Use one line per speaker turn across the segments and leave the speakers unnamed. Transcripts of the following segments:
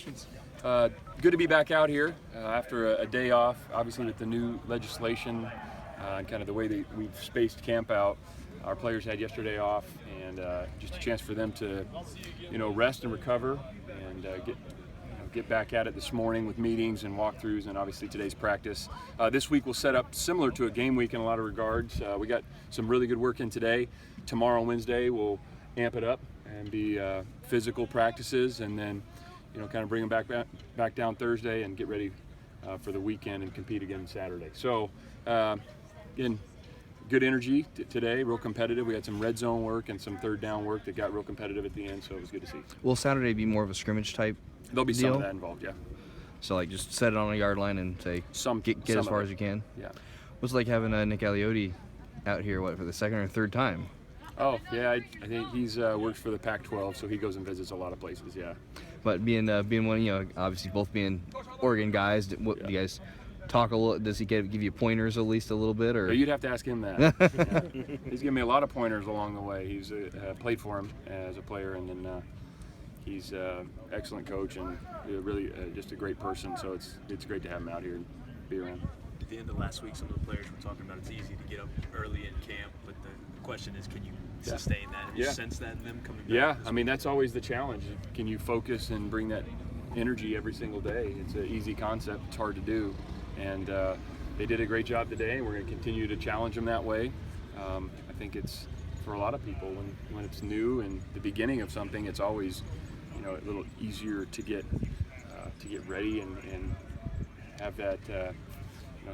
questions.
Good to be back out here after a day off. Obviously, with the new legislation and kind of the way that we've spaced camp out, our players had yesterday off, and just a chance for them to, rest and recover, and get back at it this morning with meetings and walkthroughs, and obviously today's practice. This week will set up similar to a game week in a lot of regards. We got some really good work in today. Tomorrow, Wednesday, we'll amp it up and be physical practices, and then kind of bring them back down Thursday and get ready for the weekend and compete again Saturday. So again, good energy today, real competitive. We had some red zone work and some third down work that got real competitive at the end, so it was good to see.
Will Saturday be more of a scrimmage type
There'll be
deal?
some of that involved, yeah.
So like just set it on a yard line and say get as far as you can?
Yeah.
What's it like having Nick Aliotti out here, for the second or third time?
Oh, yeah, I think he's works for the Pac-12, so he goes and visits a lot of places, yeah.
But being one, obviously both being Oregon guys, do you guys talk a little? Does he give you pointers at least a little bit, or?
You'd have to ask him that. Yeah. He's given me a lot of pointers along the way. He's played for him as a player, and then he's an excellent coach and really just a great person. So it's great to have him out here and be around.
At the end of last week, some of the players were talking about it's easy to get up early in camp, but the question is, can you sustain that? Have you sensed that in them coming back?
Yeah, I mean, that's always the challenge. Can you focus and bring that energy every single day? It's an easy concept. It's hard to do. And they did a great job today, and we're going to continue to challenge them that way. I think it's, for a lot of people, when it's new and the beginning of something, it's always a little easier to get ready and have that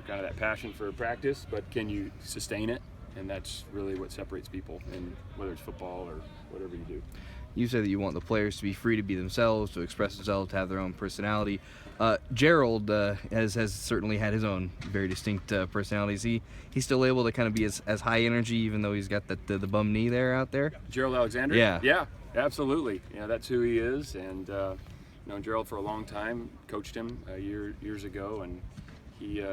kind of that passion for practice, but can you sustain it? And that's really what separates people, and whether it's football or whatever you do.
You said that you want the players to be free to be themselves, to express themselves, to have their own personality. Gerald has certainly had his own very distinct personality. Is he still able to kind of be as high energy, even though he's got the bum knee there out there?
Gerald Alexander? Yeah, absolutely. That's who he is, and known Gerald for a long time. Coached him years ago, and he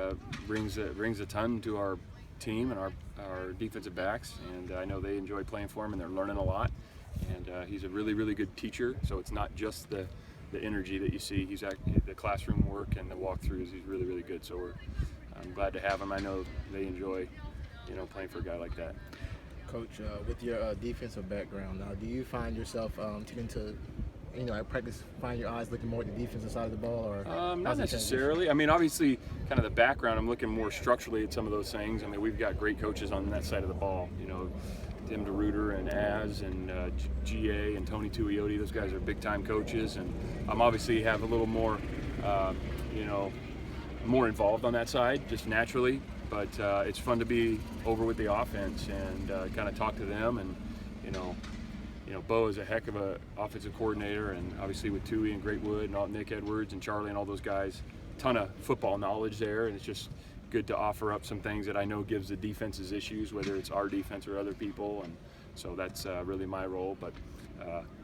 brings a ton to our team and our defensive backs, and I know they enjoy playing for him, and they're learning a lot. And he's a really, really good teacher, so it's not just the energy that you see. He's the classroom work and the walkthroughs. He's really, really good. So I'm glad to have him. I know they enjoy, playing for a guy like that.
Coach, with your defensive background, now, do you find yourself tending to, at practice, find your eyes looking more at the defensive side of the ball, or
not necessarily. I mean, obviously, kind of the background. I'm looking more structurally at some of those things. I mean, we've got great coaches on that side of the ball. Tim DeRuiter and Az and GA and Tony Tuioti, those guys are big-time coaches, and I'm obviously have a little more, more involved on that side, just naturally. But it's fun to be over with the offense and kind of talk to them, and Bo is a heck of a offensive coordinator, and obviously with Tui and Greatwood and Nick Edwards and Charlie and all those guys, ton of football knowledge there, and it's just good to offer up some things that I know gives the defenses issues, whether it's our defense or other people, and so that's really my role. But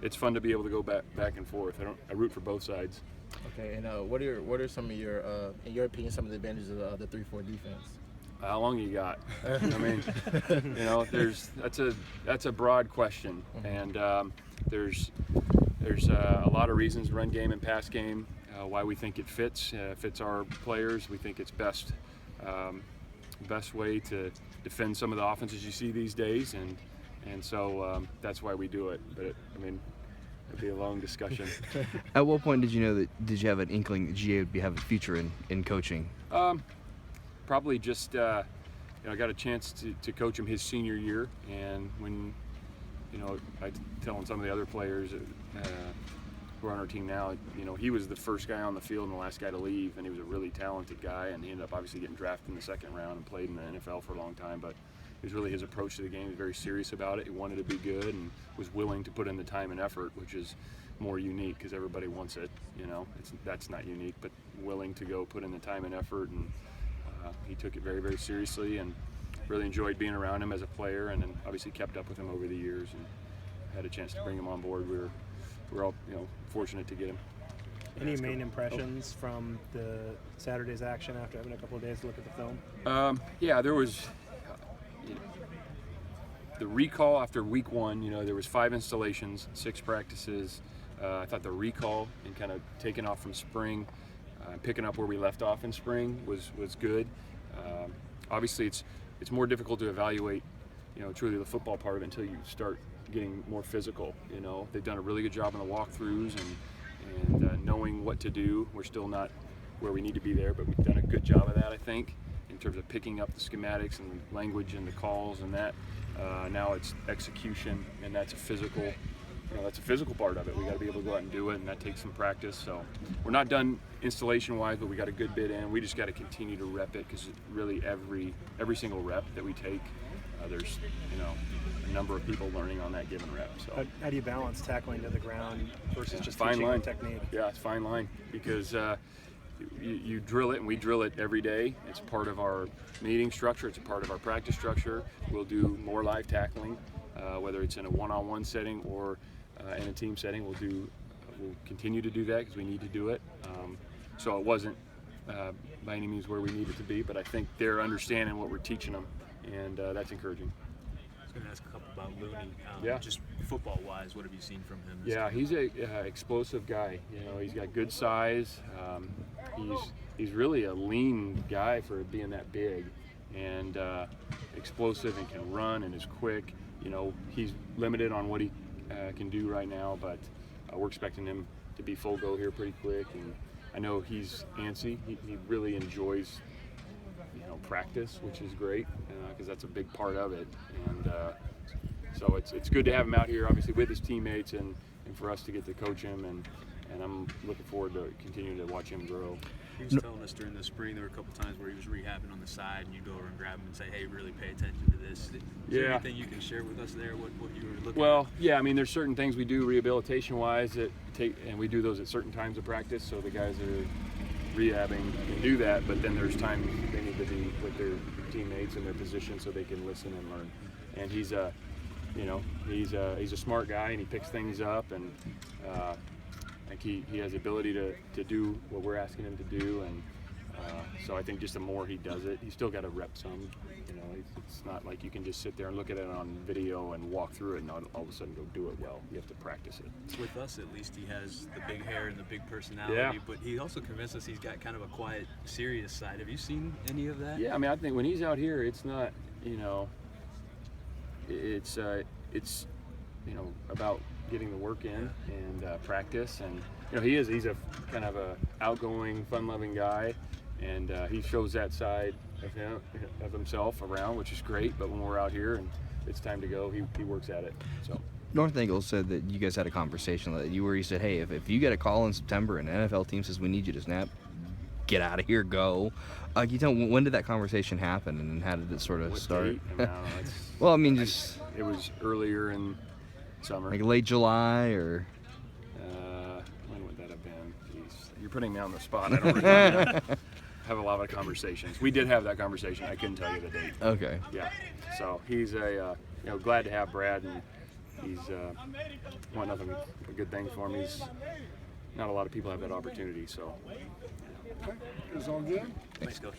it's fun to be able to go back and forth. I root for both sides.
Okay, and what are some of your, in your opinion, some of the advantages of the 3-4 defense?
How long you got? I mean, that's a broad question, and there's a lot of reasons, run game and pass game, why we think it fits our players. We think it's best way to defend some of the offenses you see these days, and so that's why we do it. But it'd be a long discussion.
At what point did you have an inkling that GA would have a future in coaching?
Probably just I got a chance to coach him his senior year, and when I telling some of the other players who are on our team now, he was the first guy on the field and the last guy to leave, and he was a really talented guy, and he ended up obviously getting drafted in the second round and played in the NFL for a long time. But it was really his approach to the game. He was very serious about it. He wanted to be good and was willing to put in the time and effort, which is more unique because everybody wants it. That's not unique, but willing to go put in the time and effort, and he took it very, very seriously, and really enjoyed being around him as a player, and then obviously kept up with him over the years and had a chance to bring him on board. We're all fortunate to get him.
Any main impressions from the Saturday's action after having a couple of days to look at the film?
Yeah, there was the recall after week one. There was 5 installations, 6 practices, I thought the recall and kind of taking off from spring, picking up where we left off in spring was good. Obviously, it's more difficult to evaluate, truly the football part of it until you start getting more physical. They've done a really good job on the walkthroughs and knowing what to do. We're still not where we need to be there, but we've done a good job of that, I think, in terms of picking up the schematics and the language and the calls and that. Now it's execution, and that's a physical. That's a physical part of it. We got to be able to go out and do it, and that takes some practice. So we're not done installation-wise, but we got a good bit in. We just got to continue to rep it, because really every single rep that we take, there's a number of people learning on that given rep. So
how do you balance tackling to the ground versus just
fine
teaching
line
technique?
Yeah, it's a fine line, because you drill it, and we drill it every day. It's part of our meeting structure. It's a part of our practice structure. We'll do more live tackling, whether it's in a one-on-one setting or in a team setting. We'll continue to do that because we need to do it. So it wasn't by any means where we needed to be, but I think they're understanding what we're teaching them, and that's encouraging.
I was going to ask a couple about Looney.
Yeah.
Just football-wise, what have you seen from him?
Yeah, he's a explosive guy. He's got good size. He's really a lean guy for being that big, and explosive, and can run and is quick. He's limited on what he can do right now, but we're expecting him to be full go here pretty quick. And I know he's antsy. He really enjoys practice, which is great, because that's a big part of it. And so it's good to have him out here, obviously, with his teammates, and for us to get to coach him, and I'm looking forward to continuing to watch him grow.
He was telling us during the spring there were a couple times where he was rehabbing on the side, and you'd go over and grab him and say, hey, really pay attention to this. Is there anything you can share with us there, what you were looking at?
Yeah, I mean, there's certain things we do rehabilitation-wise and we do those at certain times of practice, so the guys that are rehabbing can do that, but then there's times they need to be with their teammates in their position so they can listen and learn. And he's a smart guy, and he picks things up, and I think he has the ability to do what we're asking him to do, and so I think just the more he does it, he's still got to rep some. It's not like you can just sit there and look at it on video and walk through it and all of a sudden go do it well. You have to practice it.
With us, at least, he has the big hair and the big personality,
Yeah.
But he also convinced us he's got kind of a quiet, serious side. Have you seen any of that?
Yeah, I mean, I think when he's out here, it's not, it's about getting the work in and practice, and he's a kind of a outgoing, fun-loving guy, and he shows that side of himself around, which is great. But when we're out here and it's time to go, he works at it. So
North Angle said that you guys had a conversation where you said, hey, if you get a call in September and an NFL team says we need you to snap, get out of here, go. Can you tell when did that conversation happen, and how did it sort of start?
Date? I mean, I don't know,
well, I mean, just
it was earlier in summer.
like late July, or
When would that have been? Jeez, you're putting me on the spot. I don't really have a lot of conversations. We did have that conversation. I couldn't tell you the date.
okay.
Yeah. So he's glad to have Brad, and he's want nothing but good things for him. He's not a lot of people have that opportunity. So.
It's all good.
Thanks, Coach.